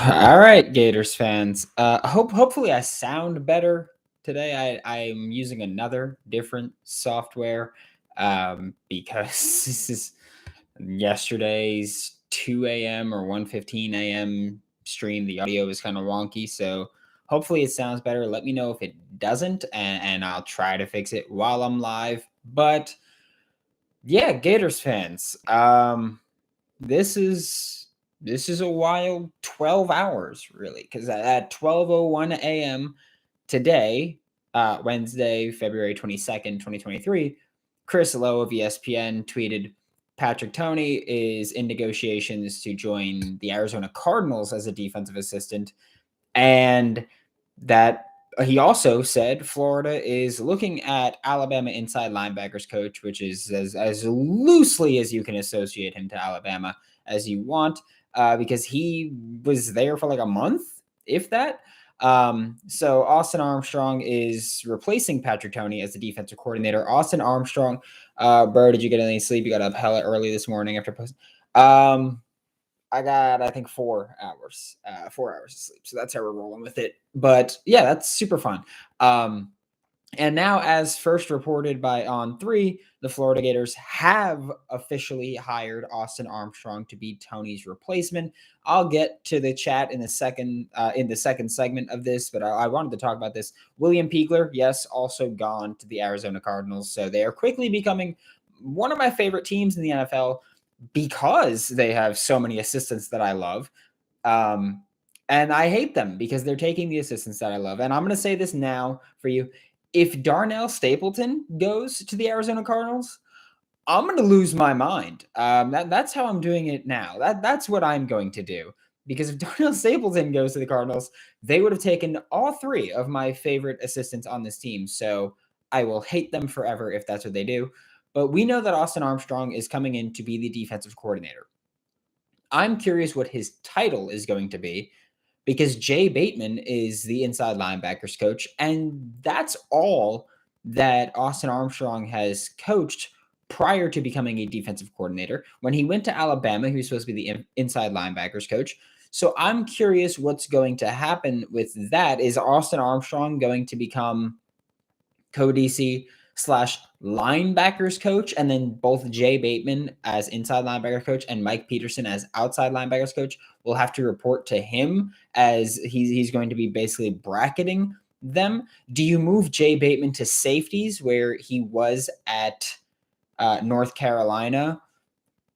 All right, Gators fans. Hopefully I sound better today. I'm using another different software because this is yesterday's 2 a.m. or 1:15 a.m. stream. The audio is kind of wonky, so hopefully it sounds better. Let me know if it doesn't, and I'll try to fix it while I'm live. But yeah, Gators fans. This is a wild 12 hours, really, because at 12:01 a.m. today, Wednesday, February 22nd, 2023, Chris Lowe of ESPN tweeted Patrick Toney is in negotiations to join the Arizona Cardinals as a defensive assistant, and that he also said Florida is looking at Alabama inside linebackers coach, which is as loosely as you can associate him to Alabama as you want, because he was there for like a month, if that. So Austin Armstrong is replacing Patrick Toney as the defensive coordinator. Austin Armstrong, bro, did you get any sleep? You got up hella early this morning after post. I got, I think, 4 hours, 4 hours of sleep. So that's how we're rolling with it. But yeah, that's super fun. And now, as first reported by On3, the Florida Gators have officially hired Austin Armstrong to be Tony's replacement. I'll get to the chat in the second segment of this, but I wanted to talk about this. William Peagler, yes, also gone to the Arizona Cardinals. So they are quickly becoming one of my favorite teams in the NFL because they have so many assistants that I love. And I hate them because they're taking the assistants that I love. And I'm going to say this now for you. If Darnell Stapleton goes to the Arizona Cardinals, I'm going to lose my mind. That's how I'm doing it now. That's what I'm going to do. Because if Darnell Stapleton goes to the Cardinals, they would have taken all three of my favorite assistants on this team. So I will hate them forever if that's what they do. But we know that Austin Armstrong is coming in to be the defensive coordinator. I'm curious what his title is going to be because Jay Bateman is the inside linebackers coach, and that's all that Austin Armstrong has coached prior to becoming a defensive coordinator. When he went to Alabama, he was supposed to be the inside linebackers coach. So I'm curious what's going to happen with that. Is Austin Armstrong going to become co-DC slash linebackers coach, and then both Jay Bateman as inside linebacker coach and Mike Peterson as outside linebackers coach will have to report to him as he's going to be basically bracketing them? Do you move Jay Bateman to safeties where he was at North Carolina,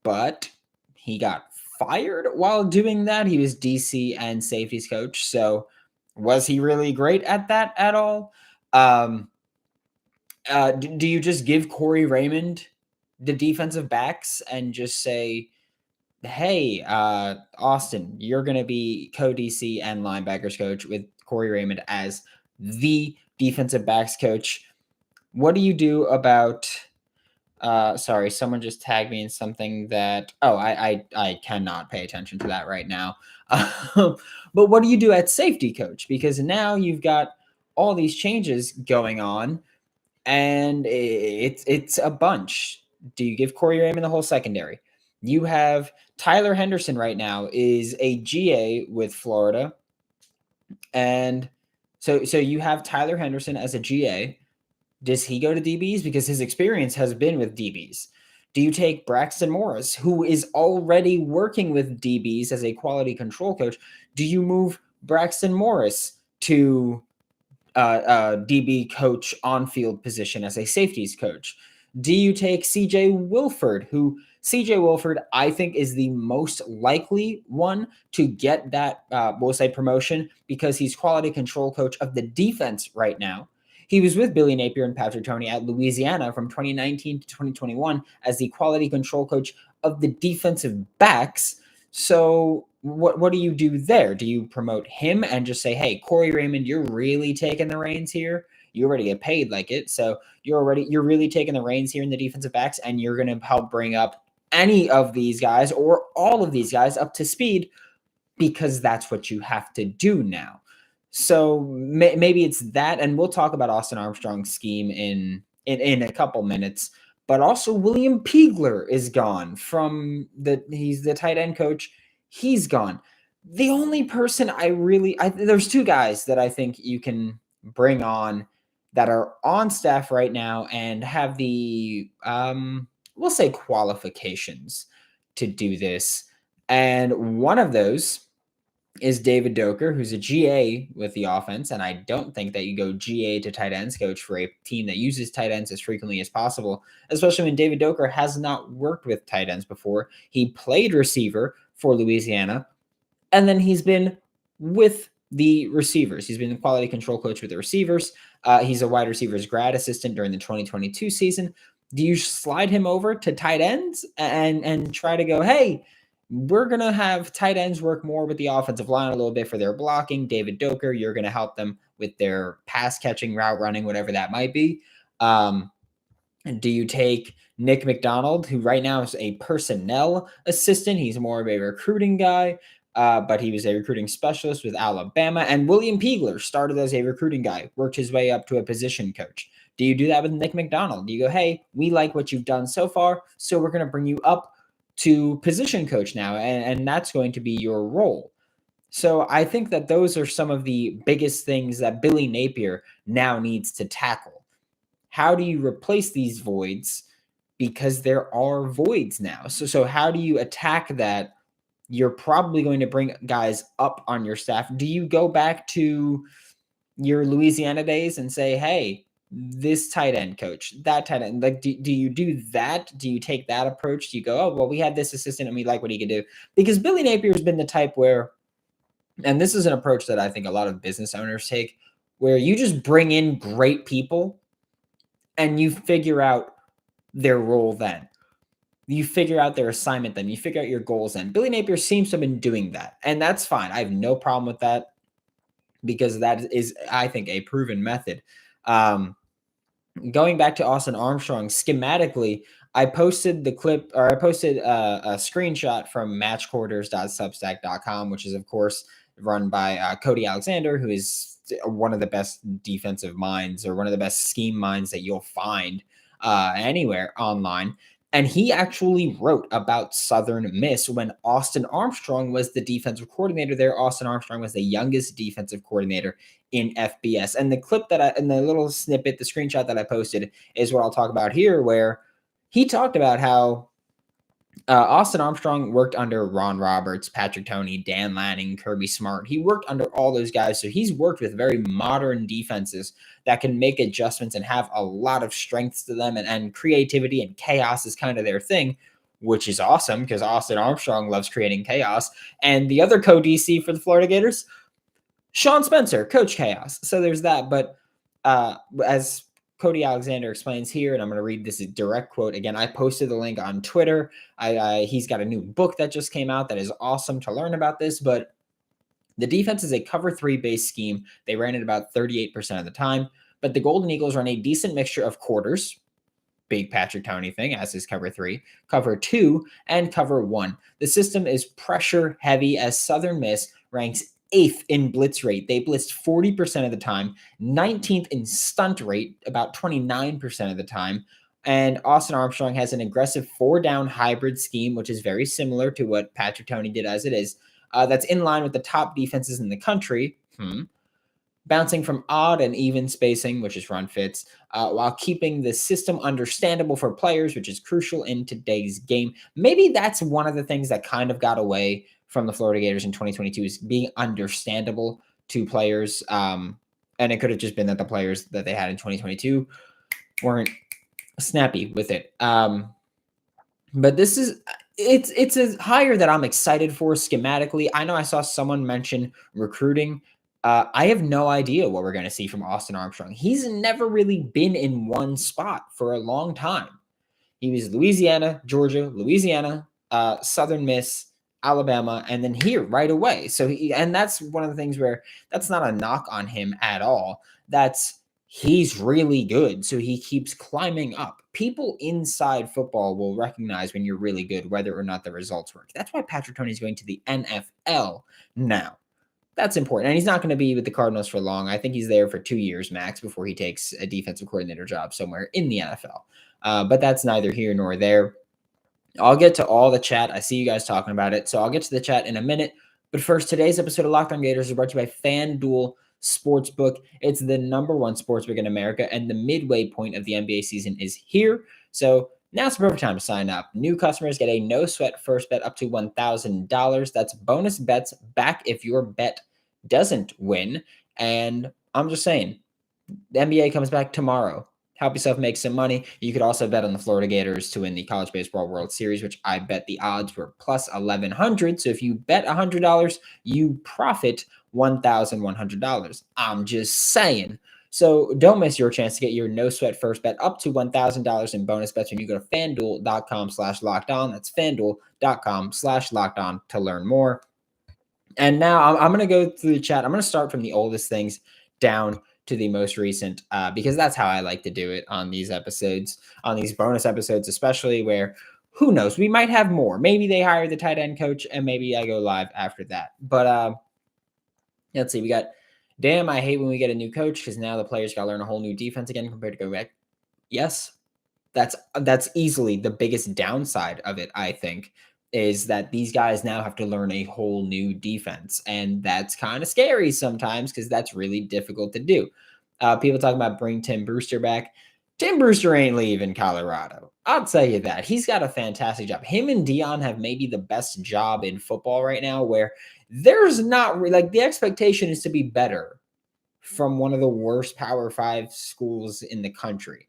but he got fired while doing that? He was DC and safeties coach. So was he really great at that at all? Do you just give Corey Raymond the defensive backs and just say, hey, Austin, you're going to be co-DC and linebackers coach with Corey Raymond as the defensive backs coach? What do you do about sorry, someone just tagged me in something that I cannot pay attention to that right now. But what do you do at safety coach? Because now you've got all these changes going on, and it's a bunch. Do you give Corey Raymond the whole secondary? You have Tyler Henderson right now is a GA with Florida, and so you have Tyler Henderson as a GA. Does he go to DBs because his experience has been with DBs? Do you take Braxton Morris, who is already working with DBs as a quality control coach? Do you move Braxton Morris to DB coach on-field position as a safeties coach? Do you take CJ Wilford, who CJ Wilford, I think, is the most likely one to get that, we'll say, promotion because he's quality control coach of the defense right now. He was with Billy Napier and Patrick Toney at Louisiana from 2019 to 2021 as the quality control coach of the defensive backs. So what do you do there? Do you promote him and just say, hey, Corey Raymond, you're really taking the reins here? You already get paid like it. So you're really taking the reins here in the defensive backs, and you're going to help bring up any of these guys or all of these guys up to speed because that's what you have to do now. So maybe it's that, and we'll talk about Austin Armstrong's scheme in a couple minutes. But also William Peagler is gone from he's the tight end coach. He's gone. The only person there's two guys that I think you can bring on that are on staff right now and have the we'll say qualifications to do this. And one of those is David Doker, who's a GA with the offense. And I don't think that you go GA to tight ends coach for a team that uses tight ends as frequently as possible, especially when David Doker has not worked with tight ends before. He played receiver for Louisiana, and then he's been with the receivers. He's been the quality control coach with the receivers. He's a wide receivers grad assistant during the 2022 season. Do you slide him over to tight ends and try to go, hey, we're going to have tight ends work more with the offensive line a little bit for their blocking. David Doker, you're going to help them with their pass catching, route running, whatever that might be. Do you take Nick McDonald, who right now is a personnel assistant? He's more of a recruiting guy, but he was a recruiting specialist with Alabama. And William Peagler started as a recruiting guy, worked his way up to a position coach. Do you do that with Nick McDonald? Do you go, hey, we like what you've done so far, so we're going to bring you up to position coach now, and that's going to be your role. So I think that those are some of the biggest things that Billy Napier now needs to tackle. How do you replace these voids? Because there are voids now. So how do you attack that? You're probably going to bring guys up on your staff. Do you go back to your Louisiana days and say, hey, this tight end coach, that tight end, like, do you do that? Do you take that approach? Do you go, oh, well, we had this assistant and we like what he could do? Because Billy Napier has been the type where, and this is an approach that I think a lot of business owners take, where you just bring in great people and you figure out their role then. You figure out their assignment then. You figure out your goals then. Billy Napier seems to have been doing that, and that's fine. I have no problem with that because that is, I think, a proven method. Going back to Austin Armstrong, schematically, I posted the clip, or I posted a screenshot from matchquarters.substack.com, which is, of course, run by Cody Alexander, who is one of the best defensive minds or one of the best scheme minds that you'll find anywhere online. And he actually wrote about Southern Miss when Austin Armstrong was the defensive coordinator there. Austin Armstrong was the youngest defensive coordinator in FBS. And the clip and the little snippet, the screenshot that I posted is what I'll talk about here, where he talked about how Austin Armstrong worked under Ron Roberts, Patrick Toney, Dan Lanning, Kirby Smart. He worked under all those guys. So he's worked with very modern defenses that can make adjustments and have a lot of strengths to them, and creativity and chaos is kind of their thing, which is awesome because Austin Armstrong loves creating chaos. And the other co-DC for the Florida Gators, Sean Spencer, Coach Chaos. So there's that. But as Cody Alexander explains here, and I'm going to read this direct quote again. I posted the link on Twitter. He's got a new book that just came out that is awesome to learn about this. But the defense is a cover 3 base scheme. They ran it about 38% of the time. But the Golden Eagles run a decent mixture of quarters, big Patrick Toney thing, as is cover 3, cover 2, and cover 1. The system is pressure heavy, as Southern Miss ranks 8th in blitz rate. They blitzed 40% of the time, 19th in stunt rate, about 29% of the time. And Austin Armstrong has an aggressive 4-down hybrid scheme, which is very similar to what Patrick Toney did as it is. That's in line with the top defenses in the country. Bouncing from odd and even spacing, which is run fits, while keeping the system understandable for players, which is crucial in today's game. Maybe that's one of the things that kind of got away from the Florida Gators in 2022, is being understandable to players. And it could have just been that the players that they had in 2022 weren't snappy with it. But this is, it's a hire that I'm excited for schematically. I know I saw someone mention recruiting. I have no idea what we're going to see from Austin Armstrong. He's never really been in one spot for a long time. He was Louisiana, Georgia, Louisiana, Southern Miss, Alabama, and then here right away. So and that's one of the things where that's not a knock on him at all. He's really good. So he keeps climbing up. People inside football will recognize when you're really good, whether or not the results work. That's why Patrick Toney is going to the NFL now. That's important. And he's not going to be with the Cardinals for long. I think he's there for 2 years max before he takes a defensive coordinator job somewhere in the NFL. But that's neither here nor there. I'll get to all the chat. I see you guys talking about it. So I'll get to the chat in a minute. But first, today's episode of Locked On Gators is brought to you by FanDuel Sportsbook. It's the number one sportsbook in America, and the midway point of the NBA season is here. So now's the perfect time to sign up. New customers get a no-sweat first bet up to $1,000. That's bonus bets back if your bet doesn't win. And I'm just saying, the NBA comes back tomorrow. Help yourself make some money. You could also bet on the Florida Gators to win the College Baseball World Series, which I bet the odds were plus 1,100. So if you bet $100, you profit $1,100. I'm just saying. So don't miss your chance to get your no sweat first bet up to $1,000 in bonus bets when you go to fanduel.com/lockedon. That's fanduel.com/lockedon to learn more. And now I'm going to go through the chat. I'm going to start from the oldest things down to the most recent, because that's how I like to do it on these episodes, on these bonus episodes, especially where who knows, we might have more. Maybe they hire the tight end coach and maybe I go live after that. But let's see. We got, damn, I hate when we get a new coach because now the players got to learn a whole new defense again compared to go back. Yes, that's easily the biggest downside of it, I think, is that these guys now have to learn a whole new defense. And that's kind of scary sometimes because that's really difficult to do. People talking about bring Tim Brewster back. Tim Brewster ain't leaving Colorado. I'll tell you that. He's got a fantastic job. Him and Dion have maybe the best job in football right now, where there's not like the expectation is to be better from one of the worst Power 5 schools in the country.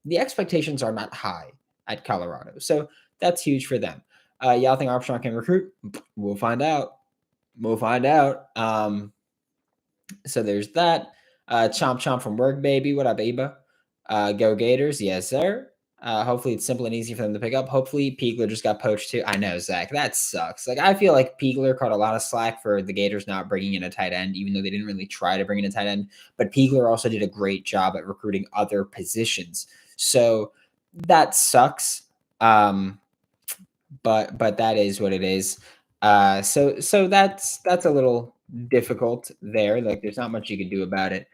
The expectations are not high at Colorado. So that's huge for them. Y'all think Armstrong can recruit? We'll find out. So there's that. Chomp Chomp from work, baby. What up, Aba? Go Gators. Yes, sir. Hopefully it's simple and easy for them to pick up. Hopefully Peagler just got poached too. I know, Zach. That sucks. Like, I feel like Peagler caught a lot of slack for the Gators not bringing in a tight end, even though they didn't really try to bring in a tight end. But Peagler also did a great job at recruiting other positions. So that sucks. But that is what it is. So that's a little difficult there. Like, there's not much you can do about it.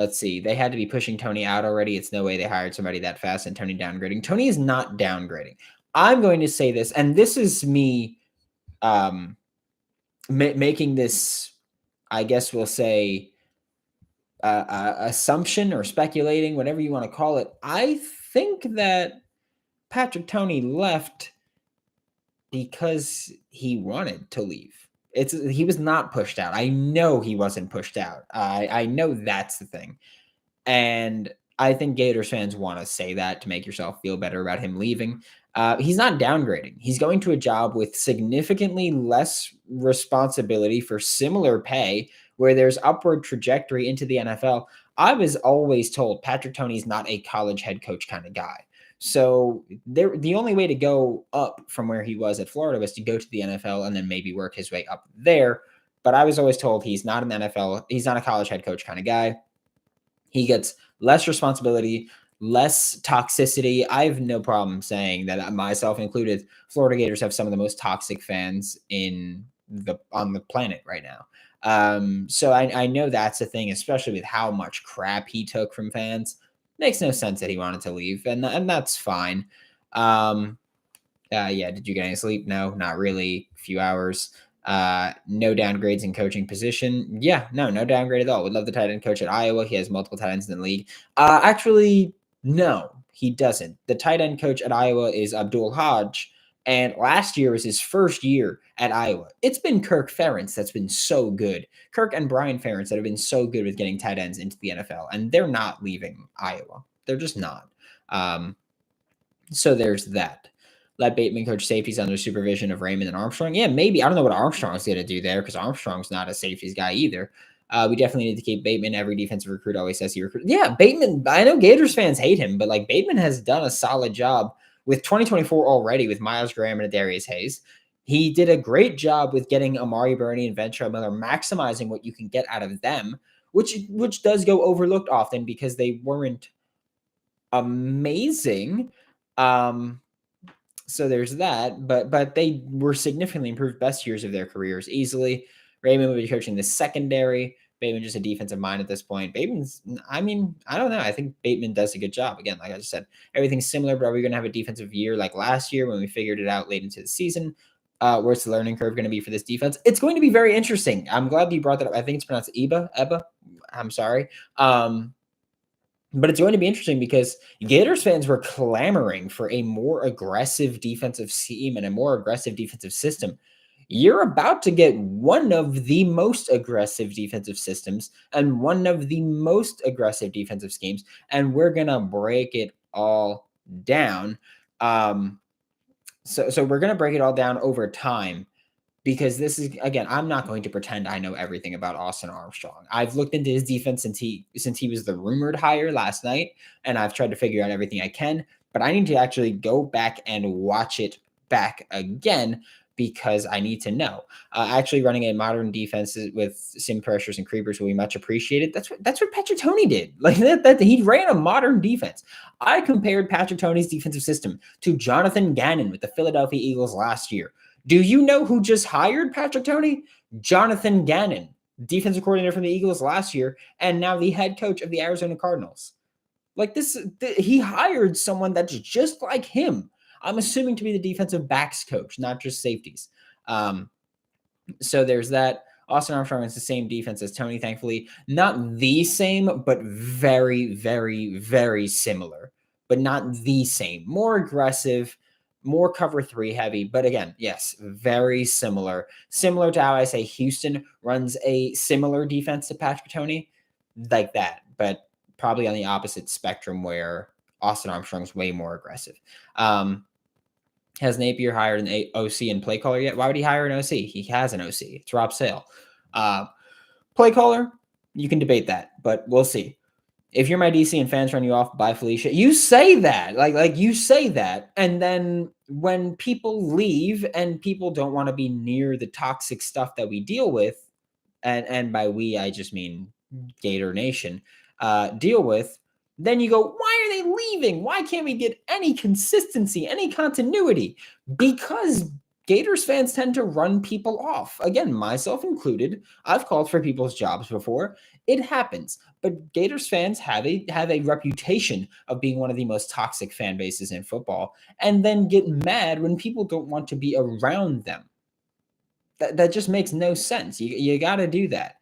Let's see. They had to be pushing Toney out already. It's no way they hired somebody that fast and Toney downgrading. Toney is not downgrading. I'm going to say this, and this is me making this, I guess we'll say, assumption or speculating, whatever you want to call it. I think that Patrick Toney left because he wanted to leave. He was not pushed out. I know he wasn't pushed out. I know that's the thing. And I think Gators fans want to say that to make yourself feel better about him leaving. He's not downgrading. He's going to a job with significantly less responsibility for similar pay, where there's upward trajectory into the NFL. I was always told Patrick Toney is not a college head coach kind of guy. So the only way to go up from where he was at Florida was to go to the NFL and then maybe work his way up there. But I was always told he's not an NFL, he's not a college head coach kind of guy. He gets less responsibility, less toxicity. I have no problem saying that, myself included, Florida Gators have some of the most toxic fans on the planet right now. So I know that's the thing, especially with how much crap he took from fans. Makes no sense that he wanted to leave, and that's fine. Yeah, did you get any sleep? No, not really. A few hours. No downgrades in coaching position. Yeah, no downgrade at all. Would love the tight end coach at Iowa. He has multiple tight ends in the league. Actually, no, he doesn't. The tight end coach at Iowa is Abdul Hodge, and last year was his first year at Iowa. It's been Kirk Ferentz that's been so good. Kirk and Brian Ferentz that have been so good with getting tight ends into the NFL, and they're not leaving Iowa. They're just not. So there's that. Let Bateman coach safeties under supervision of Raymond and Armstrong. Yeah, maybe. I don't know what Armstrong's going to do there because Armstrong's not a safeties guy either. We definitely need to keep Bateman. Every defensive recruit always says he recruits. Yeah, Bateman. I know Gators fans hate him, but like Bateman has done a solid job with 2024 already with Miles Graham and Darius Hayes. He did a great job with getting Amari Burney and Ventrell Miller, maximizing what you can get out of them, which does go overlooked often because they weren't amazing. So there's that, but they were significantly improved, best years of their careers easily. Raymond will be coaching the secondary. Bateman just a defensive mind at this point. Bateman's, I mean, I don't know. I think Bateman does a good job. Again, like I just said, everything's similar, but are we going to have a defensive year like last year when we figured it out late into the season? Where's the learning curve going to be for this defense? It's going to be very interesting. I'm glad you brought that up. I think it's pronounced Eba. I'm sorry. But it's going to be interesting because Gators fans were clamoring for a more aggressive defensive scheme and a more aggressive defensive system. You're about to get one of the most aggressive defensive systems and one of the most aggressive defensive schemes, and we're going to break it all down. So we're going to break it all down over time. Because this is, again, I'm not going to pretend I know everything about Austin Armstrong. I've looked into his defense since he was the rumored hire last night, and I've tried to figure out everything I can. But I need to actually go back and watch it back again because I need to know. Actually, running a modern defense with sim pressures and creepers will be much appreciated. That's what Patrick Toney did. Like that he ran a modern defense. I compared Patrick Toney's defensive system to Jonathan Gannon with the Philadelphia Eagles last year. Do you know who just hired Patrick Toney? Jonathan Gannon, defensive coordinator from the Eagles last year, and now the head coach of the Arizona Cardinals. Like he hired someone that's just like him. I'm assuming to be the defensive backs coach, not just safeties. So there's that. Austin Armstrong is the same defense as Toney, thankfully. Not the same, but very, very, very similar. But not the same. More aggressive, more cover 3 heavy, but again, yes, very similar. Similar to how I say Houston runs a similar defense to Patrick Toney, like that, but probably on the opposite spectrum where Austin Armstrong's way more aggressive. Has Napier hired an OC and play caller yet? Why would he hire an OC? He has an OC. It's Rob Sale. Play caller, you can debate that, but we'll see. If you're my DC and fans run you off, bye Felicia. You say that, like you say that, and then when people leave and people don't want to be near the toxic stuff that we deal with, and by we I just mean Gator Nation, deal with, then you go, why are they leaving? Why can't we get any consistency, any continuity? Because Gators fans tend to run people off. Again, myself included. I've called for people's jobs before. It happens. But Gators fans have a reputation of being one of the most toxic fan bases in football, and then get mad when people don't want to be around them. That just makes no sense. You got to do that.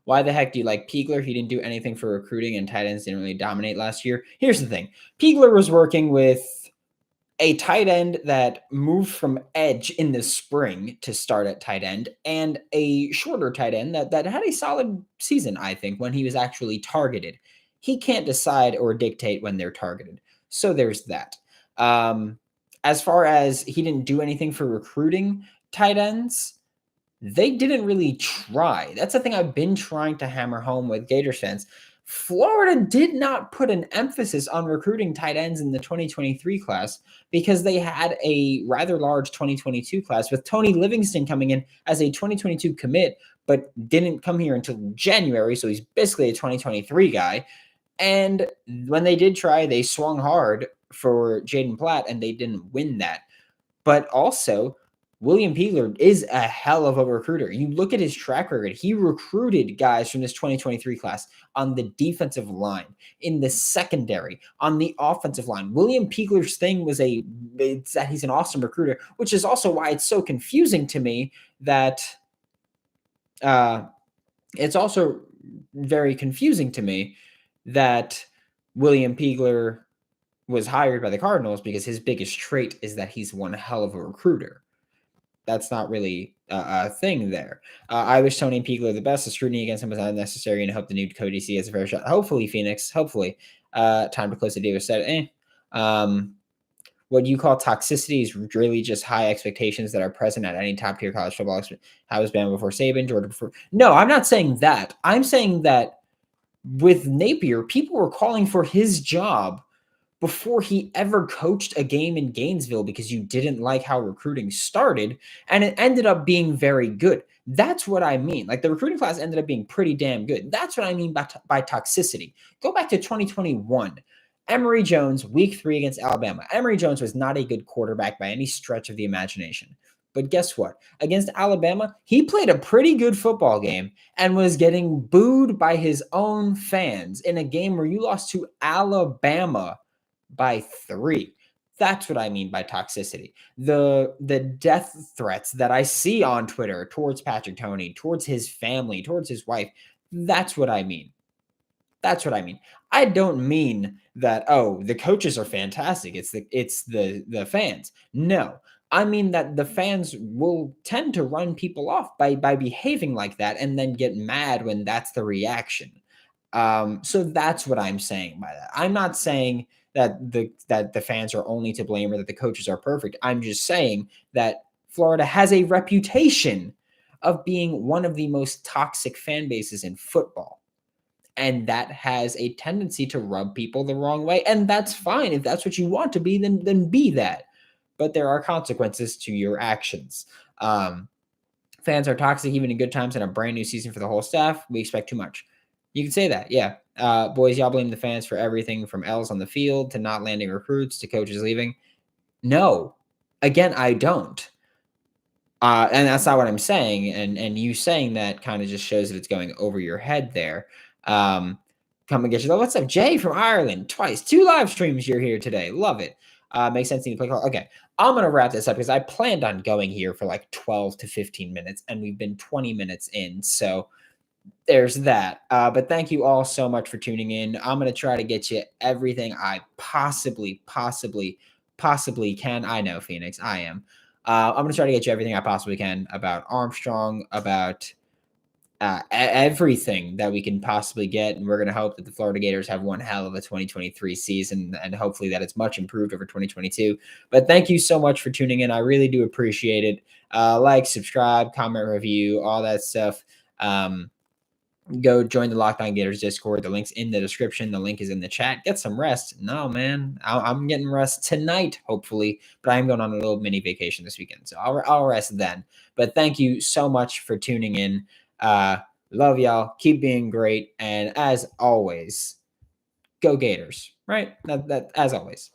Why the heck do you like Peagler? He didn't do anything for recruiting, and tight ends didn't really dominate last year. Here's the thing. Peagler was working with a tight end that moved from edge in the spring to start at tight end, and a shorter tight end that had a solid season, I think, when he was actually targeted. He can't decide or dictate when they're targeted. So there's that. As far as he didn't do anything for recruiting tight ends, they didn't really try. That's the thing I've been trying to hammer home with Gators fans. Florida did not put an emphasis on recruiting tight ends in the 2023 class because they had a rather large 2022 class with Tony Livingston coming in as a 2022 commit, but didn't come here until January. So he's basically a 2023 guy. And when they did try, they swung hard for Jaden Platt and they didn't win that. But also, William Peagler is a hell of a recruiter. You look at his track record. He recruited guys from this 2023 class on the defensive line, in the secondary, on the offensive line. William Peagler's thing it's that he's an awesome recruiter, which is also why it's so confusing to me that it's also very confusing to me that William Peagler was hired by the Cardinals because his biggest trait is that he's one hell of a recruiter. That's not really a thing there. I wish Toney and Peagler the best. The scrutiny against him was unnecessary, and I hope the new Cody C has a fair shot. Hopefully, Phoenix. Hopefully. Time to close the deal. Said, what you call toxicity is really just high expectations that are present at any top tier college football. How was Bama before Saban? Georgia before? No, I'm not saying that. I'm saying that with Napier, people were calling for his job before he ever coached a game in Gainesville because you didn't like how recruiting started, and it ended up being very good. That's what I mean. Like, the recruiting class ended up being pretty damn good. That's what I mean by toxicity. Go back to 2021. Emory Jones, week 3 against Alabama. Emory Jones was not a good quarterback by any stretch of the imagination. But guess what? Against Alabama, he played a pretty good football game and was getting booed by his own fans in a game where you lost to Alabama by 3. That's what I mean by toxicity. The death threats that I see on Twitter towards Patrick Toney, towards his family, towards his wife, that's what I mean. That's what I mean. I don't mean that, oh, the coaches are fantastic. It's the fans. No. I mean that the fans will tend to run people off by behaving like that and then get mad when that's the reaction. So that's what I'm saying by that. I'm not saying that the fans are only to blame or that the coaches are perfect. I'm just saying that Florida has a reputation of being one of the most toxic fan bases in football. And that has a tendency to rub people the wrong way. And that's fine. If that's what you want to be, then be that. But there are consequences to your actions. Um, Fans are toxic even in good times and a brand new season for the whole staff. We expect too much. You can say that, yeah. Boys, y'all blame the fans for everything from L's on the field to not landing recruits to coaches leaving. No. Again, I don't. And that's not what I'm saying. And you saying that kind of just shows that it's going over your head there. Come and get you. What's up, Jay from Ireland? Twice, 2 live streams you're here today. Love it. Makes sense to play call. Okay, I'm gonna wrap this up because I planned on going here for like 12 to 15 minutes, and we've been 20 minutes in. So there's that. But thank you all so much for tuning in. I'm gonna try to get you everything I possibly can. I know, Phoenix. I am. I'm gonna try to get you everything I possibly can about Armstrong, about everything that we can possibly get. And we're going to hope that the Florida Gators have one hell of a 2023 season and hopefully that it's much improved over 2022. But thank you so much for tuning in. I really do appreciate it. Like, subscribe, comment, review, all that stuff. Go join the Locked On Gators Discord. The link's in the description. The link is in the chat. Get some rest. No, man, I'm getting rest tonight, hopefully, but I'm going on a little mini vacation this weekend, so I'll rest then. But thank you so much for tuning in. Love y'all. Keep being great, and as always, go Gators. Right? That as always.